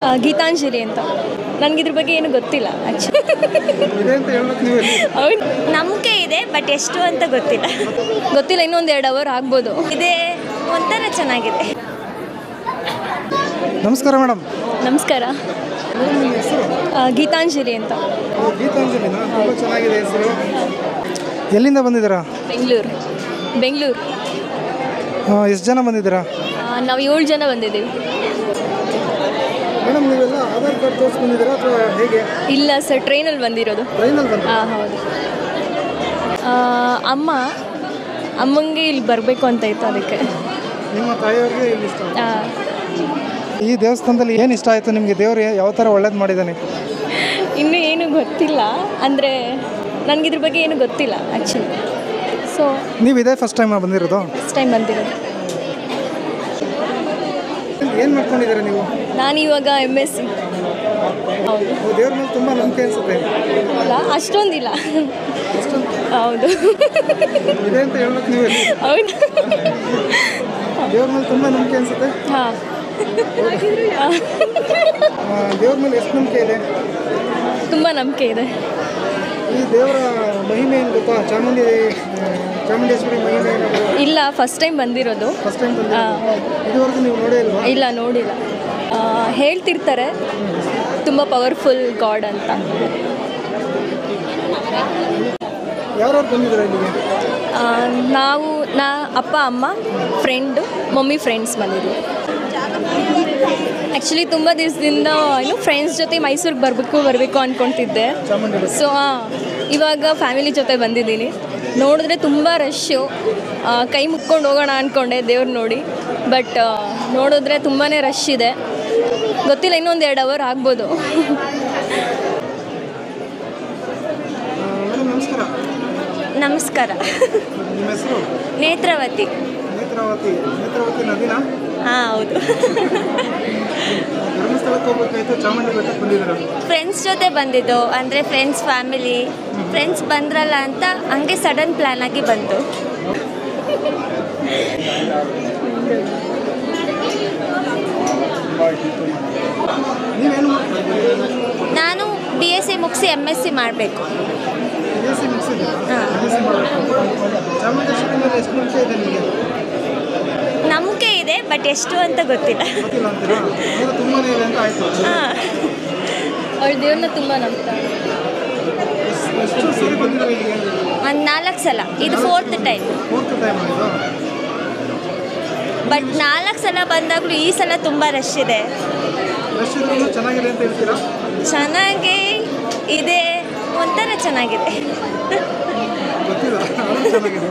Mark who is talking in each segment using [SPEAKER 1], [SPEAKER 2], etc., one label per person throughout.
[SPEAKER 1] ಗೀತಾಂಜಲಿ ಅಂತ. ನನಗಿದ್ರ ಬಗ್ಗೆ ಏನು ಗೊತ್ತಿಲ್ಲ ಆ್ಯಕ್ಚುಲಿ. ಹೌದು,
[SPEAKER 2] ನಂಬಿಕೆ ಇದೆ, ಬಟ್ ಎಷ್ಟು ಅಂತ ಗೊತ್ತಿಲ್ಲ.
[SPEAKER 1] ಇನ್ನೊಂದು 2 ಅವರ್ ಆಗ್ಬೋದು.
[SPEAKER 2] ಇದೆ ಒಂಥರ ಚೆನ್ನಾಗಿದೆ.
[SPEAKER 3] ನಮಸ್ಕಾರ ಮೇಡಮ್.
[SPEAKER 1] ನಮಸ್ಕಾರ. ಗೀತಾಂಜಲಿ ಅಂತ.
[SPEAKER 3] ಗೀತಾಂಜಲಿನಾ? ತುಂಬ ಚೆನ್ನಾಗಿದೆ ಹೆಸರು. ಎಲ್ಲಿಂದ ಬಂದಿದ್ದೀರಾ?
[SPEAKER 1] ಬೆಂಗಳೂರು.
[SPEAKER 3] ಎಷ್ಟು ಜನ ಬಂದಿದ್ದೀರಾ?
[SPEAKER 1] ನಾವು 7 ಜನ ಬಂದಿದ್ದೀವಿ.
[SPEAKER 3] ಮೇಡಮ್, ನೀವೆಲ್ಲ ಆಧಾರ್ ಕಾರ್ಡ್ ತೋರಿಸ್ಕೊಂಡಿದ್ದೀರಾ ಅಥವಾ ಹೇಗೆ?
[SPEAKER 1] ಇಲ್ಲ ಸರ್, ಟ್ರೈನಲ್ಲಿ ಬಂದಿರೋದು. ಹೌದು. ಅಮ್ಮಂಗೆ ಇಲ್ಲಿ ಬರಬೇಕು ಅಂತ ಇತ್ತು, ಅದಕ್ಕೆ.
[SPEAKER 3] ನಿಮ್ಮ ತಾಯಿಯವ್ರಿಗೆ ಇಲ್ಲಿ ಇಷ್ಟ? ಈ ದೇವಸ್ಥಾನದಲ್ಲಿ ಏನು ಇಷ್ಟ ಆಯಿತು ನಿಮಗೆ? ದೇವರು ಯಾವ ಥರ ಒಳ್ಳೇದು ಮಾಡಿದ್ದಾನೆ?
[SPEAKER 1] ಇನ್ನೂ ಏನು ಗೊತ್ತಿಲ್ಲ, ಅಂದರೆ ನನಗಿದ್ರ ಬಗ್ಗೆ ಏನು ಗೊತ್ತಿಲ್ಲ ಆ್ಯಕ್ಚುಲಿ. ಸೊ
[SPEAKER 3] ನೀವು ಇದೇ ಫಸ್ಟ್ ಟೈಮ್ ಬಂದಿರೋದು?
[SPEAKER 1] ಫಸ್ಟ್ ಟೈಮ್ ಬಂದಿರೋದು.
[SPEAKER 3] ಏನು ಮಾಡ್ಕೊಂಡಿದ್ದೀರಾ ನೀವು?
[SPEAKER 1] ನಾನು ಇವಾಗ MSc. ಹೌದು.
[SPEAKER 3] ದೇವ್ರ ಮೇಲೆ ತುಂಬ ನಂಬಿಕೆ ಅನಿಸುತ್ತೆ.
[SPEAKER 1] ಅಲ್ಲ, ಅಷ್ಟೊಂದಿಲ್ಲ. ಹೌದು.
[SPEAKER 3] ಇದೆ ಅಂತ ಹೇಳ್ಬೇಕು ನೀವು.
[SPEAKER 1] ಹೌದು.
[SPEAKER 3] ದೇವ್ರ ಮೇಲೆ ತುಂಬ ನಂಬಿಕೆ ಅನಿಸುತ್ತೆ.
[SPEAKER 1] ಹಾಂ.
[SPEAKER 3] ದೇವ್ರ ಮೇಲೆ ಎಷ್ಟು ನಂಬಿಕೆ ಇದೆ?
[SPEAKER 1] ತುಂಬ ನಂಬಿಕೆ ಇದೆ.
[SPEAKER 3] ಈ ದೇವರ ಮಹಿಮೆ ಏನು ಗೊತ್ತಾ? ಚಾಮುಂಡೇಶ್ವರಿ ಮಹಿಮೆ ಏನು?
[SPEAKER 1] ಇಲ್ಲ, ಫಸ್ಟ್ ಟೈಮ್ ಬಂದಿರೋದು.
[SPEAKER 3] ಫಸ್ಟ್ ಟೈಮ್ ಇದುವರೆಗೂ ನೀವು ನೋಡೇ ಇಲ್ವಾ?
[SPEAKER 1] ಇಲ್ಲ, ನೋಡಿಲ್ಲ. ಹೇಳ್ತಿರ್ತಾರೆ ತುಂಬ ಪವರ್ಫುಲ್ ಗಾಡ್ ಅಂತ.
[SPEAKER 3] ಯಾರು ಬಂದಿದ್ದೀರಾ ಇಲ್ಲಿಗೆ?
[SPEAKER 1] ನಾವು ಅಪ್ಪ, ಅಮ್ಮ, ಫ್ರೆಂಡು, ಮಮ್ಮಿ, ಫ್ರೆಂಡ್ಸ್ ಬಂದಿದ್ವಿ. ಆ್ಯಕ್ಚುಲಿ ತುಂಬ ದಿವಸದಿಂದ ಫ್ರೆಂಡ್ಸ್ ಜೊತೆ ಮೈಸೂರಿಗೆ ಬರಬೇಕು ಅಂದ್ಕೊತಿದ್ದೆ. ಸೊ ಇವಾಗ ಫ್ಯಾಮಿಲಿ ಜೊತೆ ಬಂದಿದ್ದೀನಿ. ನೋಡಿದ್ರೆ ತುಂಬ ರಶ್ಶು. ಕೈ ಮುಕ್ಕೊಂಡು ಹೋಗೋಣ ಅಂದ್ಕೊಂಡೆ ದೇವ್ರು ನೋಡಿ, ಬಟ್ ನೋಡಿದ್ರೆ ತುಂಬಾ ರಶ್ ಇದೆ. ಗೊತ್ತಿಲ್ಲ, ಇನ್ನೊಂದು 2 ಅವರ್ ಆಗ್ಬೋದು.
[SPEAKER 2] ನಮಸ್ಕಾರ.
[SPEAKER 3] ನಿಮ್ಮ ಹೆಸರು?
[SPEAKER 2] ನೇತ್ರಾವತಿ.
[SPEAKER 3] ನೇತ್ರಾವತಿ ನದಿನಾ?
[SPEAKER 2] ಹಾಂ, ಹೌದು.
[SPEAKER 3] ಧರ್ಮಸ್ಥಳಕ್ಕೆ ಹೋಗ್ಬೇಕಾಯ್ತು, ಚಾಮುಂಡಿ ಬೆಟ್ಟಕ್ಕೆ ಬಂದಿದ್ದೀರಾ?
[SPEAKER 2] ಫ್ರೆಂಡ್ಸ್ ಜೊತೆ ಬಂದಿದ್ದು, ಅಂದರೆ ಫ್ರೆಂಡ್ಸ್ ಬಂದ್ರಲ್ಲ ಅಂತ ಹಂಗೆ ಸಡನ್ ಪ್ಲ್ಯಾನ್ ಆಗಿ ಬಂತು.
[SPEAKER 3] ನೀವೇನು?
[SPEAKER 2] ನಾನು BSc ಮುಗಿಸಿ MSc ಮಾಡಬೇಕು.
[SPEAKER 3] BSc ಮುಗಿಸಿದ್ದೀರಾ? ಚಾಮುಂಡೇಶ್ವರಿ ಮೇಲೆ ಎಷ್ಟು ನಂಬಿಕೆ ಇದೆ ನಿಮಗೆ?
[SPEAKER 2] ನಂಬಿಕೆ ಇದೆ, ಬಟ್ ಎಷ್ಟು ಅಂತ ಗೊತ್ತಿಲ್ಲ.
[SPEAKER 3] ಗೊತ್ತಿಲ್ಲ ಅಂತೀರಾ? ತುಂಬಾ ಇದೆ ಅಂತ ಆಯಿತು.
[SPEAKER 2] ಹಾಂ,
[SPEAKER 1] ಅವಳು ದೇವ್ರನ್ನ ತುಂಬ ನಂಬ್ತಾಳೆ.
[SPEAKER 3] ಎಷ್ಟು ಸರಿ ಬಂದಿರೋ ಇಲ್ಲಿಗೆ?
[SPEAKER 2] ಒಂದು 4 ಸಲ. ಇದು 4th ಟೈಮ್.
[SPEAKER 3] 4th ಟೈಮ್ ಆಯಿತು.
[SPEAKER 2] ಬಟ್ 4 ಸಲ ಬಂದಾಗಲೂ ಈ ಸಲ ತುಂಬ ರಶ್ ಇದೆ.
[SPEAKER 3] ರಶ್ ಇದ್ರೂ ಚೆನ್ನಾಗಿದೆ ಅಂತ ಹೇಳ್ತೀರಾ?
[SPEAKER 2] ಚೆನ್ನಾಗೇ ಇದೆ, ಒಂಥರ ಚೆನ್ನಾಗಿದೆ.
[SPEAKER 3] ಗೊತ್ತಿಲ್ಲ, ಚೆನ್ನಾಗಿದೆ.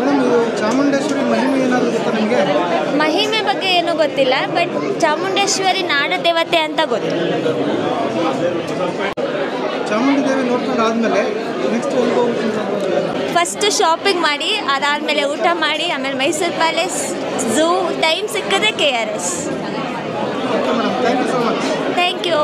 [SPEAKER 3] ಮೇಡಮ್, ಇದು ಚಾಮುಂಡೇಶ್ವರಿ ಮಹಿಮೆ ಏನಾದರೂ ಗೊತ್ತಾ ನಿಮಗೆ?
[SPEAKER 2] ಮಹಿಮೆ ಬಗ್ಗೆ ಏನೂ ಗೊತ್ತಿಲ್ಲ, ಬಟ್ ಚಾಮುಂಡೇಶ್ವರಿ ನಾಡ ದೇವತೆ ಅಂತ ಗೊತ್ತು.
[SPEAKER 3] ಚಾಮುಂಡಿ ದೇವಿ ನೋಡ್ಕೊಂಡು ಆದಮೇಲೆ ನೆಕ್ಸ್ಟ್ ಎಲ್ಲಿ ಹೋಗ್ತೀನಿ?
[SPEAKER 2] ಫಸ್ಟ್ ಶಾಪಿಂಗ್ ಮಾಡಿ, ಅದಾದಮೇಲೆ ಊಟ ಮಾಡಿ, ಆಮೇಲೆ ಮೈಸೂರು ಪ್ಯಾಲೇಸ್, ಝೂ, ಟೈಮ್ ಸಿಕ್ಕಿದ್ರೆ KRS.
[SPEAKER 3] Okay madam, thank you so much.
[SPEAKER 2] Thank you.